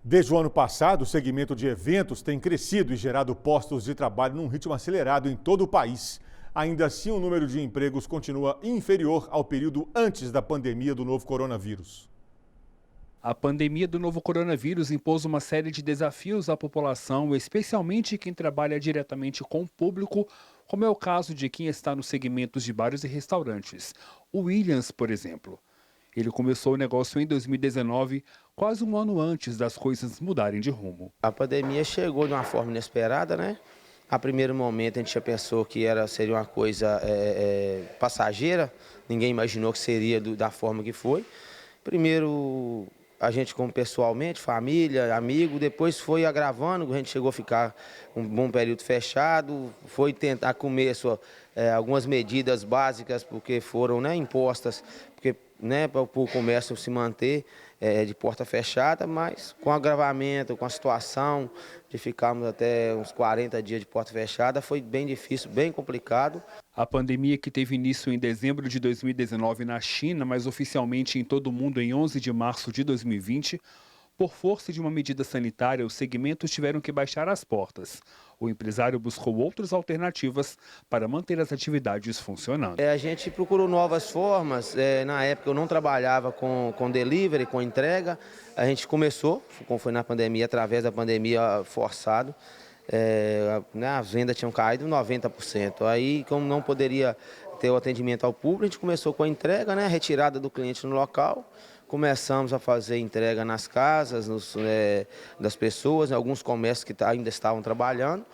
Desde o ano passado, o segmento de eventos tem crescido e gerado postos de trabalho num ritmo acelerado em todo o país. Ainda assim, o número de empregos continua inferior ao período antes da pandemia do novo coronavírus. A pandemia do novo coronavírus impôs uma série de desafios à população, especialmente quem trabalha diretamente com o público, como é o caso de quem está nos segmentos de bares e restaurantes. O Williams, por exemplo. Ele começou o negócio em 2019, quase um ano antes das coisas mudarem de rumo. A pandemia chegou de uma forma inesperada, né? A primeiro momento a gente já pensou que seria uma coisa passageira, ninguém imaginou que seria da forma que foi. Primeiro a gente como pessoalmente, família, amigo, depois foi agravando, a gente chegou a ficar um bom período fechado, foi tentar começo algumas medidas básicas porque foram, né, impostas, porque, né, para o comércio se manter de porta fechada, mas com o agravamento, com a situação de ficarmos até uns 40 dias de porta fechada, foi bem difícil, bem complicado. A pandemia, que teve início em dezembro de 2019 na China, mas oficialmente em todo o mundo em 11 de março de 2020, por força de uma medida sanitária, os segmentos tiveram que baixar as portas. O empresário buscou outras alternativas para manter as atividades funcionando. A gente procurou novas formas. Na época eu não trabalhava com delivery, com entrega. A gente começou, como foi na pandemia, através da pandemia forçado. As vendas tinham caído 90%. Aí, como não poderia ter o atendimento ao público, a gente começou com a entrega, né, a retirada do cliente no local. Começamos a fazer entrega nas casas das pessoas, em alguns comércios que ainda estavam trabalhando.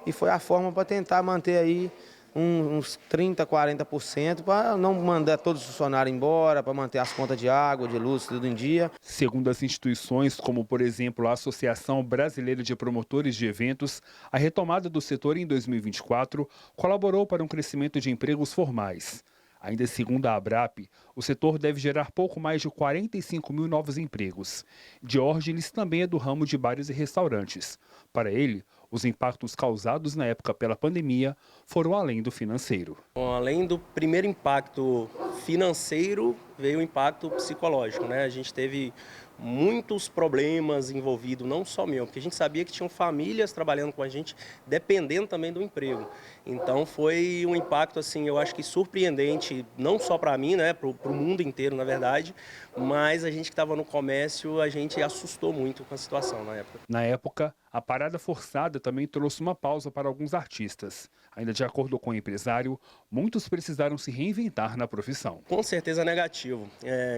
E foi a forma para tentar manter aí uns 30%, 40%, para não mandar todos os funcionários embora, para manter as contas de água, de luz, tudo em dia. Segundo as instituições, como por exemplo a Associação Brasileira de Promotores de Eventos, a retomada do setor em 2024 colaborou para um crescimento de empregos formais. Ainda segundo a Abrap, o setor deve gerar pouco mais de 45 mil novos empregos. Diógenes também é do ramo de bares e restaurantes. Para ele, os impactos causados na época pela pandemia foram além do financeiro. Bom, além do primeiro impacto financeiro, veio o impacto psicológico, né? A gente teve muitos problemas envolvidos, não só meu, porque a gente sabia que tinham famílias trabalhando com a gente, dependendo também do emprego. Então foi um impacto, assim, eu acho que surpreendente, não só para mim, né, para o mundo inteiro, na verdade, mas a gente que estava no comércio, a gente assustou muito com a situação na época. Na época, a parada forçada também trouxe uma pausa para alguns artistas. Ainda de acordo com o empresário, muitos precisaram se reinventar na profissão. Com certeza negativo.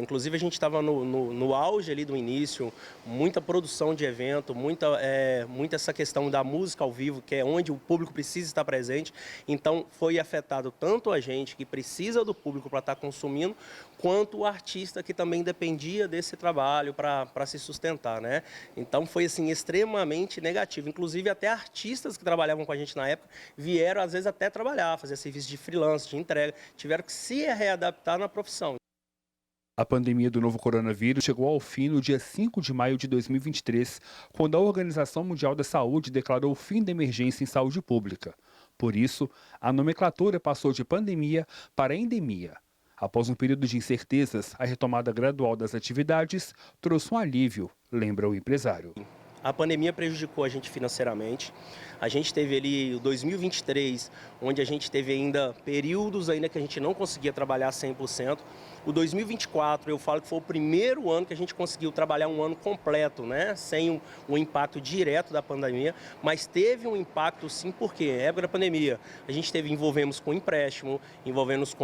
Inclusive a gente estava no auge ali do início, muita produção de evento, muita essa questão da música ao vivo, que é onde o público precisa estar presente. Então foi afetado tanto a gente que precisa do público para estar consumindo, quanto o artista que também dependia desse trabalho para se sustentar, né? Então foi assim extremamente negativo. Inclusive até artistas que trabalhavam com a gente na época vieram às vezes até trabalhar, fazer serviço de freelance, de entrega, tiveram que se readaptar na profissão. A pandemia do novo coronavírus chegou ao fim no dia 5 de maio de 2023, quando a Organização Mundial da Saúde declarou o fim da emergência em saúde pública. Por isso, a nomenclatura passou de pandemia para endemia. Após um período de incertezas, a retomada gradual das atividades trouxe um alívio, lembra o empresário. A pandemia prejudicou a gente financeiramente. A gente teve ali o 2023, onde a gente teve ainda períodos ainda que a gente não conseguia trabalhar 100%. O 2024, eu falo que foi o primeiro ano que a gente conseguiu trabalhar um ano completo, né? Sem o impacto direto da pandemia, mas teve um impacto sim, porque na época da pandemia a gente envolvemos com empréstimo, envolvemos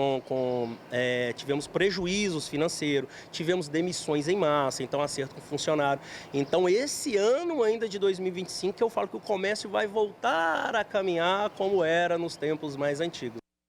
tivemos prejuízos financeiros, tivemos demissões em massa, então acerto com funcionário. Então esse ano ainda de 2025 que eu falo que o comércio vai voltar a caminhar como era nos tempos mais antigos.